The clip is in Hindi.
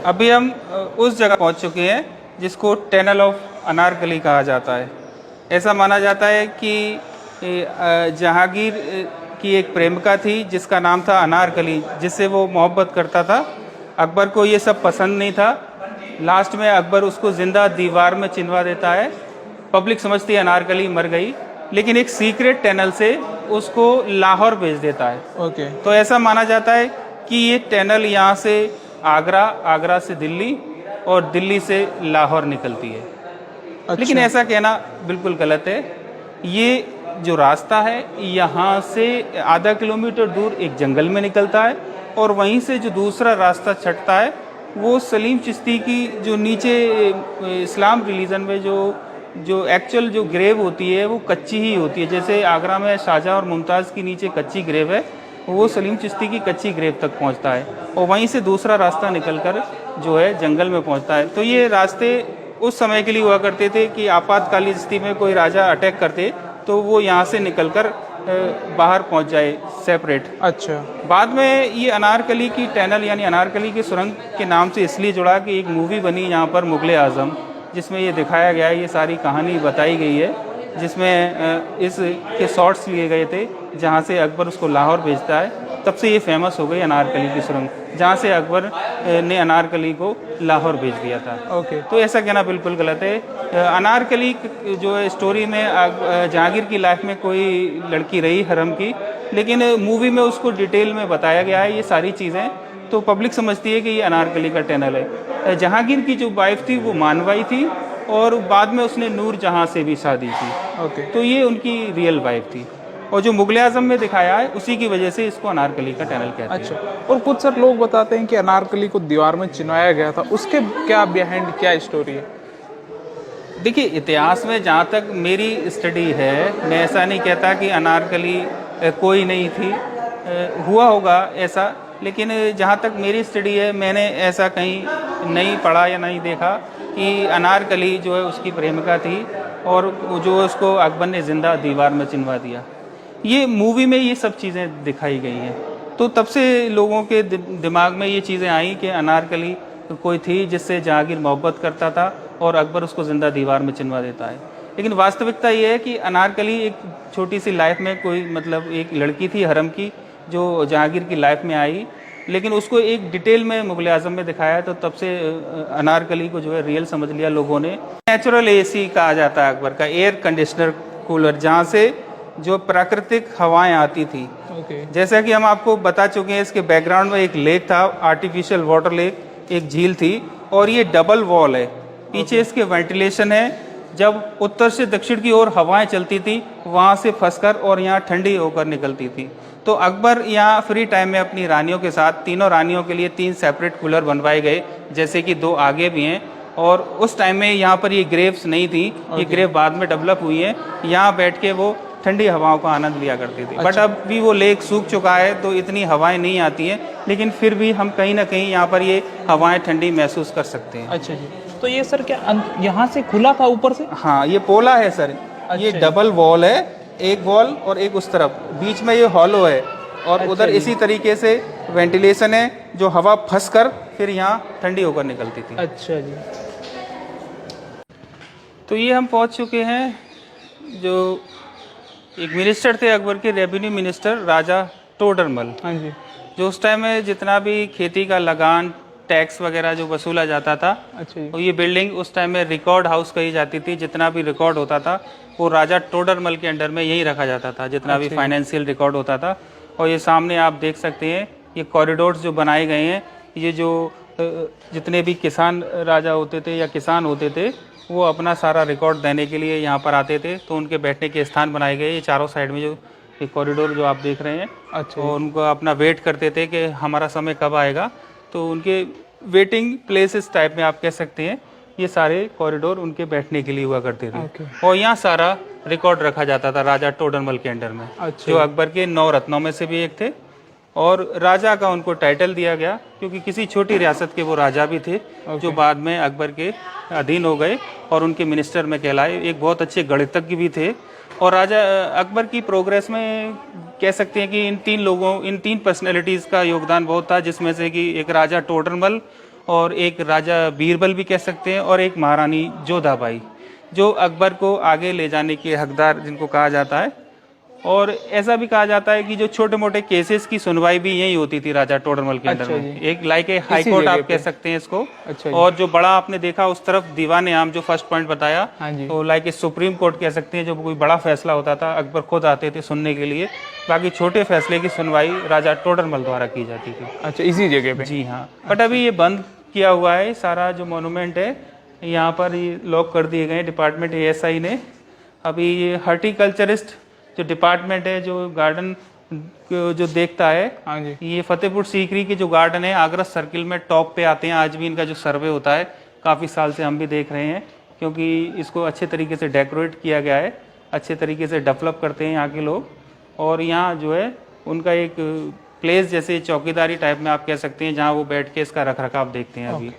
अभी हम उस जगह पहुंच चुके हैं जिसको टनल ऑफ अनारकली कहा जाता है। ऐसा माना जाता है कि जहांगीर की एक प्रेमिका थी जिसका नाम था अनारकली, जिससे वो मोहब्बत करता था। अकबर को ये सब पसंद नहीं था। लास्ट में अकबर उसको ज़िंदा दीवार में चिनवा देता है। पब्लिक समझती है अनारकली मर गई, लेकिन एक सीक्रेट टनल से उसको लाहौर भेज देता है। ओके। तो ऐसा माना जाता है कि ये टनल यहाँ से आगरा, आगरा से दिल्ली और दिल्ली से लाहौर निकलती है। लेकिन अच्छा। ऐसा कहना बिल्कुल गलत है। ये जो रास्ता है यहाँ से आधा किलोमीटर दूर एक जंगल में निकलता है, और वहीं से जो दूसरा रास्ता छटता है वो सलीम चिश्ती की जो नीचे इस्लाम रिलीजन में जो एक्चुअल जो ग्रेव होती है वो कच्ची ही होती है। जैसे आगरा में शाहजहाँ और मुमताज़ की नीचे कच्ची ग्रेव है, वो सलीम चिश्ती की कच्ची ग्रेव तक पहुंचता है, और वहीं से दूसरा रास्ता निकलकर जो है जंगल में पहुंचता है। तो ये रास्ते उस समय के लिए हुआ करते थे कि आपातकालीन स्थिति में कोई राजा अटैक करते तो वो यहाँ से निकलकर बाहर पहुंच जाए सेपरेट। अच्छा। बाद में ये अनारकली की टनल यानी अनारकली की सुरंग के नाम से इसलिए जुड़ा कि एक मूवी बनी यहाँ पर मुगल आज़म, जिसमें ये दिखाया गया है, ये सारी कहानी बताई गई है, जिसमें इस के शॉट्स लिए गए थे जहाँ से अकबर उसको लाहौर भेजता है। तब से ये फेमस हो गई अनारकली की सुरंग, जहाँ से अकबर ने अनारकली को लाहौर भेज दिया था। ओके। तो ऐसा कहना बिल्कुल गलत है। अनारकली जो है स्टोरी में जहांगीर की लाइफ में कोई लड़की रही हरम की, लेकिन मूवी में उसको डिटेल में बताया गया है ये सारी चीज़ें। तो पब्लिक समझती है कि ये अनारकली का टनल है। जहांगीर की जो वाइफ थी वो मानवाई थी, और बाद में उसने नूर जहाँ से भी शादी की। ओके। तो ये उनकी रियल वाइफ थी, और जो मुगल आज़म में दिखाया है उसी की वजह से इसको अनारकली का टनल कहते हैं। अच्छा। और कुछ सर लोग बताते हैं कि अनारकली को दीवार में चिनवाया गया था, उसके क्या बिहाइंड क्या स्टोरी है? देखिए, इतिहास में जहाँ तक मेरी स्टडी है, मैं ऐसा नहीं कहता कि अनारकली कोई नहीं थी, हुआ होगा ऐसा, लेकिन जहाँ तक मेरी स्टडी है मैंने ऐसा कहीं नहीं पढ़ा या नहीं देखा कि अनारकली जो है उसकी प्रेमिका थी और जो उसको अकबर ने ज़िंदा दीवार में चिनवा दिया। ये मूवी में ये सब चीज़ें दिखाई गई हैं, तो तब से लोगों के दिमाग में ये चीज़ें आई कि अनारकली कोई थी जिससे जहांगीर मोहब्बत करता था और अकबर उसको ज़िंदा दीवार में चिनवा देता है। लेकिन वास्तविकता ये है कि अनारकली एक छोटी सी लाइफ में कोई मतलब एक लड़की थी हरम की जो जहांगीर की लाइफ में आई, लेकिन उसको एक डिटेल में मुगल आज़म में दिखाया, तो तब से अनारकली को जो है रियल समझ लिया लोगों ने। नेचुरल एसी कहा जाता है अकबर का, एयर कंडीशनर कूलर, जहाँ से जो प्राकृतिक हवाएं आती थी। ओके। जैसा कि हम आपको बता चुके हैं, इसके बैकग्राउंड में एक लेक था, आर्टिफिशियल वाटर लेक, एक झील थी, और ये डबल वॉल है। पीछे इसके वेंटिलेशन है। जब उत्तर से दक्षिण की ओर हवाएं चलती थी वहाँ से फंसकर और यहाँ ठंडी होकर निकलती थी। तो अकबर यहाँ फ्री टाइम में अपनी रानियों के साथ, तीनों रानियों के लिए 3 सेपरेट कूलर बनवाए गए, जैसे कि 2 आगे भी हैं। और उस टाइम में यहाँ पर ये ग्रेव्स नहीं थी, ये ग्रेव बाद में डेवलप हुई है। यहाँ बैठ के वो ठंडी हवाओं का आनंद लिया करती थी। बट अब भी वो लेक सूख चुका है तो इतनी हवाएं नहीं आती हैं, लेकिन फिर भी हम कहीं ना कहीं यहाँ पर ये हवाएं ठंडी महसूस कर सकते हैं। अच्छा जी। तो ये सर क्या यहाँ से खुला था ऊपर से? हाँ, ये पोला है सर। ये डबल वॉल है, एक वॉल और एक उस तरफ, बीच में ये हॉलो है, और उधर इसी तरीके से वेंटिलेशन है जो हवा फंस कर फिर यहाँ ठंडी होकर निकलती थी। अच्छा जी। तो ये हम पहुँच चुके हैं, जो एक मिनिस्टर थे अकबर के, रेवेन्यू मिनिस्टर राजा टोडरमल। हाँ जी। जो उस टाइम में जितना भी खेती का लगान, टैक्स वगैरह जो वसूला जाता था, अच्छा जी। और ये बिल्डिंग उस टाइम में रिकॉर्ड हाउस कही जाती थी। जितना भी रिकॉर्ड होता था वो राजा टोडरमल के अंडर में यही रखा जाता था, जितना भी फाइनेंशियल रिकॉर्ड होता था। और ये सामने आप देख सकते हैं, ये कॉरिडोर्स जो बनाए गए हैं, ये जो जितने भी किसान राजा होते थे या किसान होते थे, वो अपना सारा रिकॉर्ड देने के लिए यहाँ पर आते थे, तो उनके बैठने के स्थान बनाए गए। ये चारों साइड में जो ये कॉरिडोर जो आप देख रहे हैं, अच्छा। और उनको अपना वेट करते थे कि हमारा समय कब आएगा। तो उनके वेटिंग प्लेसेस टाइप में आप कह सकते हैं, ये सारे कॉरिडोर उनके बैठने के लिए हुआ करते थे। और यहाँ सारा रिकॉर्ड रखा जाता था राजा टोडरमल के अंडर में, जो अकबर के 9 रत्नों में से भी एक थे। और राजा का उनको टाइटल दिया गया क्योंकि किसी छोटी रियासत के वो राजा भी थे, जो बाद में अकबर के अधीन हो गए और उनके मिनिस्टर में कहलाए। एक बहुत अच्छे गणितज्ञ भी थे, और राजा अकबर की प्रोग्रेस में कह सकते हैं कि इन 3 पर्सनैलिटीज़ का योगदान बहुत था, जिसमें से कि एक राजा टोडरमल और एक राजा बीरबल भी कह सकते हैं, और एक महारानी जोधाबाई, जो अकबर को आगे ले जाने के हकदार जिनको कहा जाता है। और ऐसा भी कहा जाता है कि जो छोटे मोटे केसेस की सुनवाई भी यही होती थी राजा टोडरमल के अंडर अच्छा में, एक लाइक ए हाई कोर्ट जगह आप पे। कह सकते हैं इसको। अच्छा जी। और जो बड़ा आपने देखा उस तरफ दीवान आम, जो फर्स्ट पॉइंट बताया, हाँ जी। तो लाइक ए सुप्रीम कोर्ट कह सकते हैं, जो कोई बड़ा फैसला होता था अकबर खुद आते थे सुनने के लिए, बाकी छोटे फैसले की सुनवाई राजा टोडरमल द्वारा की जाती थी। अच्छा, इसी जगह पे। जी हाँ, बट अभी ये बंद किया हुआ है सारा जो मोनूमेंट है, यहाँ पर ये लॉक कर दिए गए डिपार्टमेंट ASI ने। अभी ये हॉर्टिकल्चरिस्ट जो डिपार्टमेंट है, जो गार्डन को जो देखता है, हाँ जी। ये फतेहपुर सीकरी के जो गार्डन है आगरा सर्किल में टॉप पे आते हैं। आज भी इनका जो सर्वे होता है काफ़ी साल से हम भी देख रहे हैं, क्योंकि इसको अच्छे तरीके से डेकोरेट किया गया है, अच्छे तरीके से डेवलप करते हैं यहाँ के लोग। और यहाँ जो है उनका एक प्लेस जैसे चौकीदारी टाइप में आप कह सकते हैं, जहाँ वो बैठ के इसका रख रखाव देखते हैं अभी।